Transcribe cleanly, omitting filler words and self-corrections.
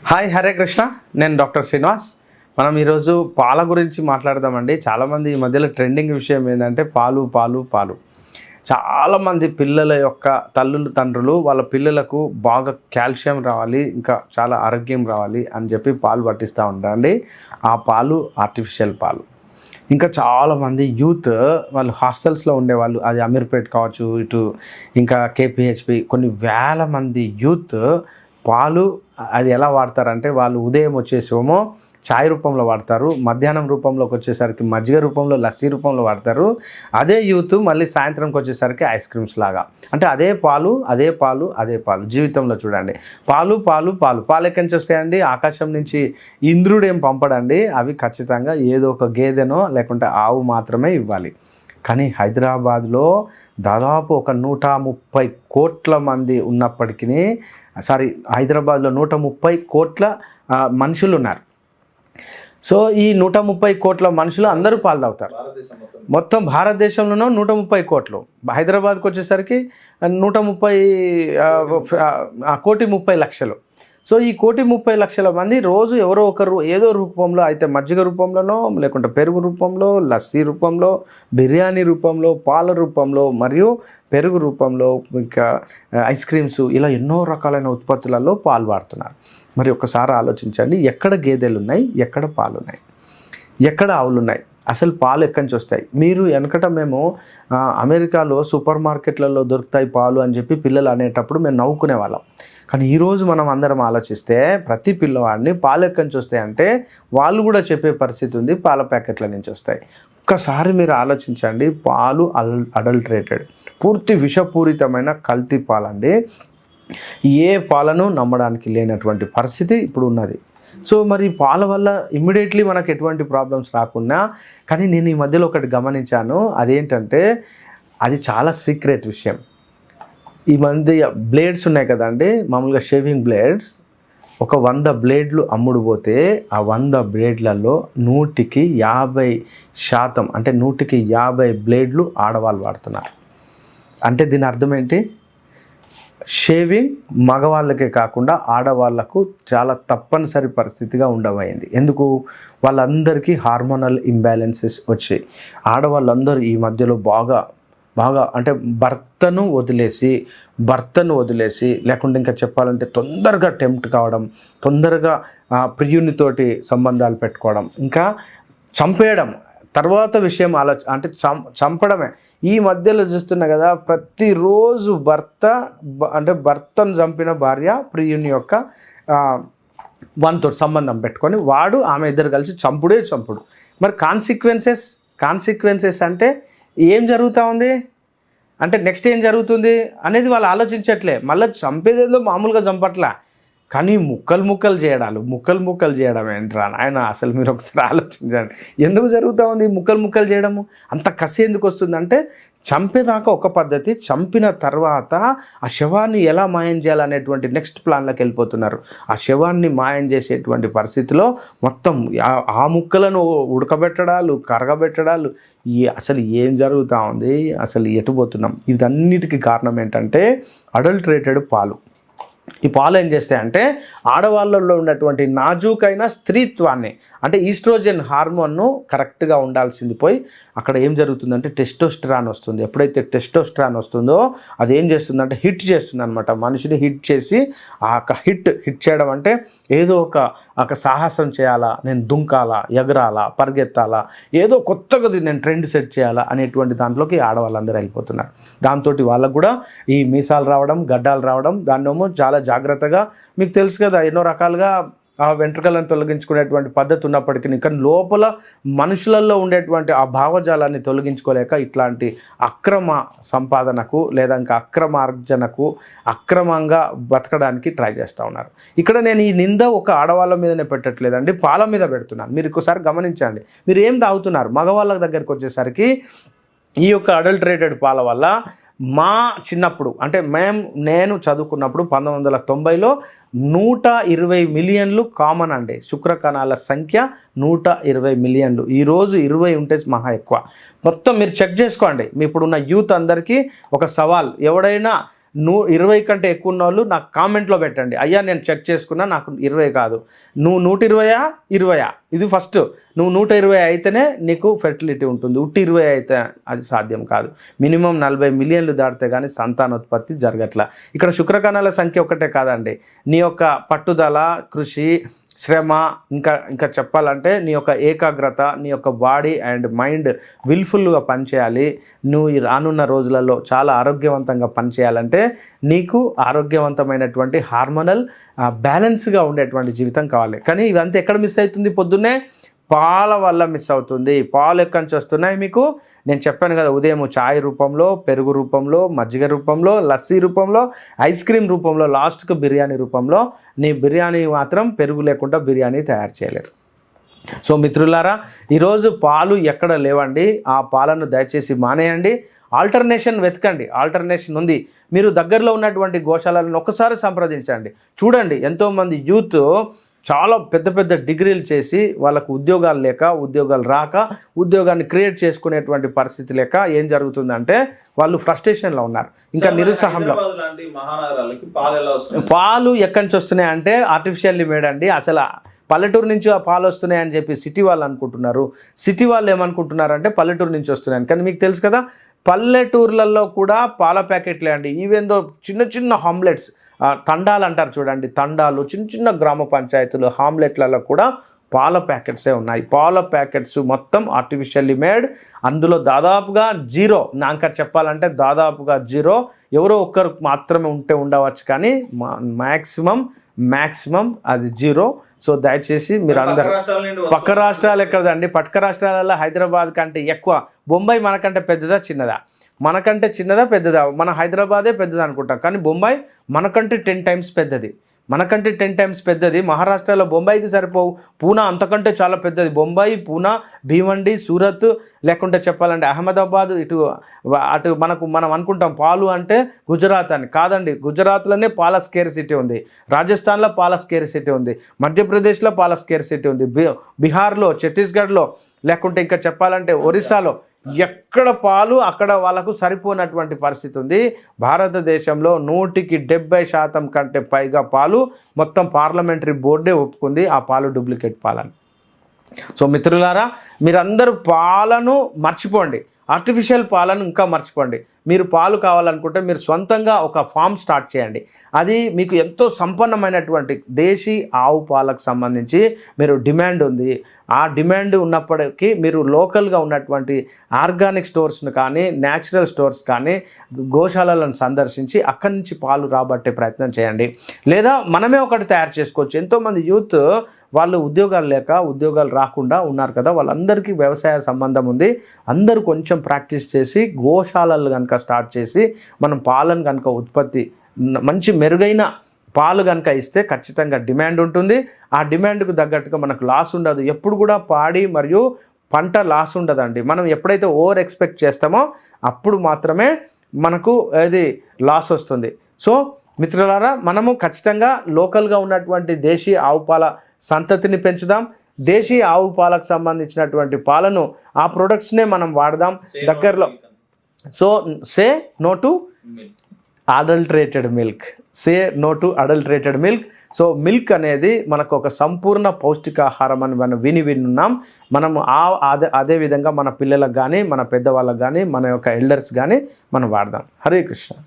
Hi Hare Krishna, నేను doctor Srinivas. మనం ఈరోజు పాల గురించి మాట్లాడదామండి. చాలామంది ఈ మధ్యలో ట్రెండింగ్ విషయం ఏంటంటే పాలు పాలు పాలు. చాలామంది పిల్లల యొక్క తండ్రులు వాళ్ళ పిల్లలకు బాగా కాల్షియం రావాలి, ఇంకా చాలా ఆరోగ్యం రావాలి అని చెప్పి పాలు పట్టిస్తూ ఉంటారండి. ఆ పాలు ఆర్టిఫిషియల్ పాలు. ఇంకా చాలామంది యూత్ వాళ్ళు హాస్టల్స్లో ఉండేవాళ్ళు, అది అమీర్పేట్ కావచ్చు, ఇటు ఇంకా కేపీహెచ్పి, కొన్ని వేల మంది యూత్ పాలు అది ఎలా వాడతారంటే వాళ్ళు ఉదయం వచ్చేసేమో చాయ్ రూపంలో వాడతారు, మధ్యాహ్నం రూపంలోకి వచ్చేసరికి మజ్జిగ రూపంలో లస్సీ రూపంలో వాడతారు. అదే యూత్ మళ్ళీ సాయంత్రంకి వచ్చేసరికి ఐస్ క్రీమ్స్ లాగా. అంటే అదే పాలు అదే పాలు అదే పాలు. జీవితంలో చూడండి, పాలు పాలు పాలు. పాలు ఎక్కడి నుంచి వస్తాయండి? ఆకాశం నుంచి ఇంద్రుడు ఏం పంపడండి. అవి ఖచ్చితంగా ఏదో ఒక గేదెనో లేకుంటే ఆవు మాత్రమే ఇవ్వాలి. కానీ హైదరాబాద్లో దాదాపు ఒక 130 కోట్ల మంది ఉన్నప్పటికీ, హైదరాబాద్లో 130 కోట్ల మనుషులు ఉన్నారు. సో ఈ 130 కోట్ల మనుషులు అందరూ పాలు తాగుతారు. మొత్తం భారతదేశంలోనూ 130 కోట్లు. హైదరాబాద్కి వచ్చేసరికి 130 లక్షలు. సో ఈ 130 మంది రోజు ఎవరో ఒకరు ఏదో రూపంలో, అయితే మజ్జిగ రూపంలోనో లేకుంటే పెరుగు రూపంలో, లస్సీ రూపంలో, బిర్యానీ రూపంలో, పాల రూపంలో మరియు పెరుగు రూపంలో, ఇంకా ఐస్ క్రీమ్స్, ఇలా ఎన్నో రకాలైన ఉత్పత్తులలో పాలు వాడుతున్నారు. మరి ఒక్కసారి ఆలోచించండి, ఎక్కడ గేదెలు ఉన్నాయి, ఎక్కడ పాలు ఉన్నాయి, ఎక్కడ ఆవులు ఉన్నాయి, అసలు పాలు ఎక్కడి నుంచి వస్తాయి? మీరు వెనకట మేము అమెరికాలో సూపర్ మార్కెట్లలో దొరుకుతాయి పాలు అని చెప్పి పిల్లలు అనేటప్పుడు మేము నవ్వుకునే వాళ్ళం. కానీ ఈరోజు మనం అందరం ఆలోచిస్తే ప్రతి పిల్లవాడిని పాలు ఎక్కడి నుంచి వస్తాయి అంటే వాళ్ళు కూడా చెప్పే పరిస్థితి ఉంది, పాల ప్యాకెట్ల నుంచి వస్తాయి. ఒక్కసారి మీరు ఆలోచించండి, పాలు అడల్టరేటెడ్, పూర్తి విషపూరితమైన కల్తీ పాలండి. ఏ పాలను నమ్మడానికి లేనటువంటి పరిస్థితి ఇప్పుడు ఉన్నది. సో మరి పాల వల్ల ఇమ్మీడియట్లీ మనకు ఎటువంటి ప్రాబ్లమ్స్ రాకున్నా, కానీ నేను ఈ మధ్యలో ఒకటి గమనించాను. అదేంటంటే అది చాలా సీక్రెట్ విషయం. ఈ మధ్య బ్లేడ్స్ ఉన్నాయి కదండి, మామూలుగా షేవింగ్ బ్లేడ్స్, ఒక 100 బ్లేడ్లు అమ్ముడు పోతే ఆ 100 బ్లేడ్లలో 100% అంటే 150 బ్లేడ్లు ఆడవాళ్ళు వాడుతున్నారు. అంటే దీని అర్థం ఏంటి? షేవింగ్ మగవాళ్ళకే కాకుండా ఆడవాళ్లకు చాలా తప్పనిసరి పరిస్థితిగా ఉండబోయింది. ఎందుకు? వాళ్ళందరికీ హార్మోనల్ ఇంబ్యాలెన్సెస్ వచ్చాయి. ఆడవాళ్ళందరూ ఈ మధ్యలో బాగా అంటే భర్తను వదిలేసి లేకుంటే ఇంకా చెప్పాలంటే తొందరగా టెంప్ట్ కావడం, తొందరగా ప్రియునితోటి సంబంధాలు పెట్టుకోవడం, ఇంకా చంపేయడం, తర్వాత విషయం అంటే చంపడమే. ఈ మధ్యలో చూస్తున్నా కదా, ప్రతిరోజు భర్తను చంపిన భార్య ప్రియుని యొక్క వానితో సంబంధం పెట్టుకొని వాడు ఆమె ఇద్దరు కలిసి చంపుడు. మరి కాన్సిక్వెన్సెస్ అంటే ఏం జరుగుతూ ఉంది అంటే నెక్స్ట్ ఏం జరుగుతుంది అనేది వాళ్ళు ఆలోచించట్లే. మళ్ళీ చంపేదేందో మామూలుగా చంపట్లా, కానీ ముక్కలు చేయడం ఏంట్రా ఆయన? అసలు మీరు ఒకసారి ఆలోచించండి, ఎందుకు జరుగుతూ ఉంది ముక్కలు చేయడము? అంత కసి ఎందుకు వస్తుందంటే చంపేదాకా ఒక పద్ధతి, చంపిన తర్వాత ఆ శవాన్ని ఎలా మాయం చేయాలనేటువంటి నెక్స్ట్ ప్లాన్లోకి వెళ్ళిపోతున్నారు. ఆ శవాన్ని మాయం చేసేటువంటి పరిస్థితిలో మొత్తం ఆ ముక్కలను ఉడకబెట్టడాలు, కరగబెట్టడాలు, అసలు ఏం జరుగుతూ ఉంది, అసలు ఎటుపోతున్నాం? ఇదన్నిటికీ కారణం ఏంటంటే అడల్టరేటెడ్ పాలు. ఈ పాలు ఏం చేస్తాయంటే ఆడవాళ్ళల్లో ఉన్నటువంటి నాజూకైన స్త్రీత్వాన్ని, అంటే ఈస్ట్రోజన్ హార్మోన్ను కరెక్ట్గా ఉండాల్సింది పోయి అక్కడ ఏం జరుగుతుందంటే టెస్టోస్టెరాన్ వస్తుంది. ఎప్పుడైతే టెస్టోస్టెరాన్ వస్తుందో అది ఏం చేస్తుందంటే హిట్ చేస్తుంది అనమాట. మనిషిని హిట్ చేసి ఆ హిట్ చేయడం అంటే ఏదో ఒక సాహసం చేయాలా, నేను దుంకాలా, ఎగరాలా, పరిగెత్తాలా, ఏదో కొత్తగా నేను ట్రెండ్ సెట్ చేయాలా అనేటువంటి దాంట్లోకి ఆడవాళ్ళందరూ వెళ్ళిపోతున్నారు. దాంతో వాళ్ళకు కూడా ఈ మీసాలు రావడం, గడ్డాలు రావడం, దాన్నేమో చాలా జాగ్రత్తగా, మీకు తెలుసు కదా ఎన్నో రకాలుగా ఆ వెంట్రుకలను తొలగించుకునేటువంటి పద్ధతి ఉన్నప్పటికీ కానీ లోపల మనుషులలో ఉండేటువంటి ఆ భావజాలాన్ని తొలగించుకోలేక ఇట్లాంటి అక్రమ సంపాదనకు లేదా ఇంకా అక్రమార్జనకు, అక్రమంగా బతకడానికి ట్రై చేస్తూ ఉన్నారు. ఇక్కడ నేను ఈ నింద ఒక ఆడవాళ్ళ మీదనే పెట్టట్లేదండి, పాల మీద పెడుతున్నాను. మీరు ఒకసారి గమనించండి, మీరు ఏం తాగుతున్నారు? మగవాళ్ళ దగ్గరికి వచ్చేసరికి ఈ యొక్క అడల్టరేటెడ్ పాల వల్ల మా చిన్నప్పుడు అంటే నేను చదువుకున్నప్పుడు 1990లో 120 మిలియన్లు కామన్ అండి. శుక్రకణాల సంఖ్య 120 మిలియన్లు. ఈరోజు 20 ఉంటే మహా ఎక్కువ. మొత్తం మీరు చెక్ చేసుకోండి. మీ ఇప్పుడున్న యూత్ అందరికీ ఒక సవాల్, ఎవడైనా 20 కంటే ఎక్కువ ఉన్న వాళ్ళు నాకు కామెంట్లో పెట్టండి, అయ్యా నేను చెక్ చేసుకున్నా నాకు 20 కాదు, నువ్వు 120 20 ఇది ఫస్ట్. నువ్వు 120 అయితేనే నీకు ఫెర్టిలిటీ ఉంటుంది, 20 అయితే అది సాధ్యం కాదు. మినిమం 40 మిలియన్లు దాటితే కానీ సంతానోత్పత్తి జరగట్లా. ఇక్కడ శుక్రకణాల సంఖ్య ఒకటే కాదండి, నీ యొక్క పట్టుదల, కృషి, శ్రమ, ఇంకా చెప్పాలంటే నీ యొక్క ఏకాగ్రత, నీ యొక్క బాడీ అండ్ మైండ్ విల్ఫుల్గా పనిచేయాలి. నువ్వు ఈ రానున్న రోజులలో చాలా ఆరోగ్యవంతంగా పనిచేయాలంటే నీకు ఆరోగ్యవంతమైనటువంటి హార్మోనల్ బ్యాలెన్స్గా ఉండేటువంటి జీవితం కావాలి. కానీ ఇదంతా ఎక్కడ మిస్ అవుతుంది? పొద్దున్నే పాల వల్ల మిస్ అవుతుంది. పాలు ఎక్కడి నుంచి వస్తున్నాయి మీకు? నేను చెప్పాను కదా, ఉదయం చాయ్ రూపంలో, పెరుగు రూపంలో, మజ్జిగ రూపంలో, లస్సీ రూపంలో, ఐస్ క్రీమ్ రూపంలో, లాస్ట్కు బిర్యానీ రూపంలో. నీ బిర్యానీ మాత్రం పెరుగు లేకుండా బిర్యానీ తయారు చేయలేరు. సో మిత్రులారా, ఈరోజు పాలు ఎక్కడ లేవండి, ఆ పాలను దయచేసి మానేయండి. ఆల్టర్నేషన్ వెతకండి, ఆల్టర్నేషన్ ఉంది. మీరు దగ్గరలో ఉన్నటువంటి గోశాలను ఒక్కసారి సంప్రదించండి, చూడండి. ఎంతోమంది యూత్ చాలా పెద్ద పెద్ద డిగ్రీలు చేసి వాళ్ళకు ఉద్యోగాలు లేక, ఉద్యోగాలు రాక, ఉద్యోగాన్ని క్రియేట్ చేసుకునేటువంటి పరిస్థితి లేక ఏం జరుగుతుందంటే వాళ్ళు ఫ్రస్ట్రేషన్లో ఉన్నారు, ఇంకా నిరుత్సాహంలో. పాలు ఎక్కడి నుంచి వస్తున్నాయి అంటే ఆర్టిఫిషియల్లీ మేడ్ అండి. అసలు పల్లెటూరు నుంచి ఆ పాలు వస్తున్నాయని చెప్పి సిటీ వాళ్ళు అనుకుంటున్నారు. సిటీ వాళ్ళు ఏమనుకుంటున్నారంటే పల్లెటూరు నుంచి వస్తున్నాయని. కానీ మీకు తెలుసు కదా, పల్లెటూర్లలో కూడా పాల ప్యాకెట్లే అండి. ఈవెన్ దో చిన్న చిన్న హామ్లెట్స్, తండాలు అంటారు చూడండి, తండాలు, చిన్న చిన్న గ్రామ పంచాయతీలు, హామ్లెట్లలో కూడా పాల ప్యాకెట్సే ఉన్నాయి. పాల ప్యాకెట్స్ మొత్తం ఆర్టిఫిషియల్లీ మేడ్. అందులో దాదాపుగా జీరో, నాకు చెప్పాలంటే దాదాపుగా జీరో, ఎవరో ఒక్కరు మాత్రమే ఉండవచ్చు, కానీ మ్యాక్సిమం అది జీరో. సో దయచేసి మీరు అందరూ, పక్క రాష్ట్రాలు ఎక్కడదండి, పక్క రాష్ట్రాలలో హైదరాబాద్ కంటే ఎక్కువ. బొంబాయి మనకంటే పెద్దదా చిన్నదా? మనకంటే చిన్నదా పెద్దదా? మన హైదరాబాదే పెద్దది అనుకుంటాం, కానీ బొంబాయి మనకంటే 10 టైమ్స్ పెద్దది. మనకంటే 10 టైమ్స్ పెద్దది. మహారాష్ట్రలో బొంబాయికి సరిపోవు, పూనా అంతకంటే చాలా పెద్దది. బొంబాయి, పూనా, భీవండి, సూరత్, లేకుంటే చెప్పాలంటే అహ్మదాబాద్, అటు మనం అనుకుంటాం పాలు అంటే గుజరాత్ అని. కాదండి, గుజరాత్లోనే పాల స్కేర్సిటీ ఉంది, రాజస్థాన్లో పాల స్కేర్సిటీ ఉంది, మధ్యప్రదేశ్లో పాల స్కేర్సిటీ ఉంది, బీహార్లో, ఛత్తీస్గఢ్లో, లేకుంటే ఇంకా చెప్పాలంటే ఒరిస్సాలో, ఎక్కడ పాలు అక్కడ వాళ్ళకు సరిపోనటువంటి పరిస్థితి ఉంది. భారతదేశంలో 170% కంటే పైగా పాలు మొత్తం పార్లమెంటరీ బోర్డే ఒప్పుకుంది ఆ పాలు డూప్లికేట్ పాలని. సో మిత్రులారా, మీరందరూ పాలను మర్చిపోండి, ఆర్టిఫిషియల్ పాలను ఇంకా మర్చిపోండి. మీరు పాలు కావాలనుకుంటే మీరు సొంతంగా ఒక ఫామ్ స్టార్ట్ చేయండి. అది మీకు ఎంతో సంపన్నమైనటువంటి దేశీ ఆవు పాలకు సంబంధించి మీరు డిమాండ్ ఉంది. ఆ డిమాండ్ ఉన్నప్పటికీ మీరు లోకల్గా ఉన్నటువంటి ఆర్గానిక్ స్టోర్స్ను కానీ, న్యాచురల్ స్టోర్స్ కానీ, గోశాలను సందర్శించి అక్కడి నుంచి పాలు రాబట్టే ప్రయత్నం చేయండి. లేదా మనమే ఒకటి తయారు చేసుకోవచ్చు. ఎంతోమంది యూత్ వాళ్ళు ఉద్యోగాలు లేక, ఉద్యోగాలు రాకుండా ఉన్నారు కదా, వాళ్ళందరికీ వ్యవసాయ సంబంధం ఉంది. అందరూ కొంచెం ప్రాక్టీస్ చేసి గోశాలలు కనుక స్టార్ట్ చేసి మనం పాలను కనుక ఉత్పత్తి, మంచి మెరుగైన పాలు కనుక ఇస్తే ఖచ్చితంగా డిమాండ్ ఉంటుంది. ఆ డిమాండ్కు తగ్గట్టుగా మనకు లాస్ ఉండదు. ఎప్పుడు కూడా పాడి మరియు పంట లాస్ ఉండదండి. మనం ఎప్పుడైతే ఓవర్ ఎక్స్పెక్ట్ చేస్తామో అప్పుడు మాత్రమే మనకు అది లాస్ వస్తుంది. సో మిత్రులారా, మనము ఖచ్చితంగా లోకల్గా ఉన్నటువంటి దేశీ ఆవు పాల సంతతిని పెంచుదాం. దేశీ ఆవు పాలకు సంబంధించినటువంటి పాలను, ఆ ప్రొడక్ట్స్నే మనం వాడదాం దగ్గరలో. So say no to adulterated milk, say no to adulterated milk. So milk అనేది మనకు ఒక సంపూర్ణ పౌష్టికాహారం అని మనం విన్నాం. మనము అదే విధంగా మన పిల్లలకు కానీ, మన పెద్దవాళ్ళకు కానీ, మన యొక్క ఎల్డర్స్ కానీ మనం వాడదాం. హరే కృష్ణ.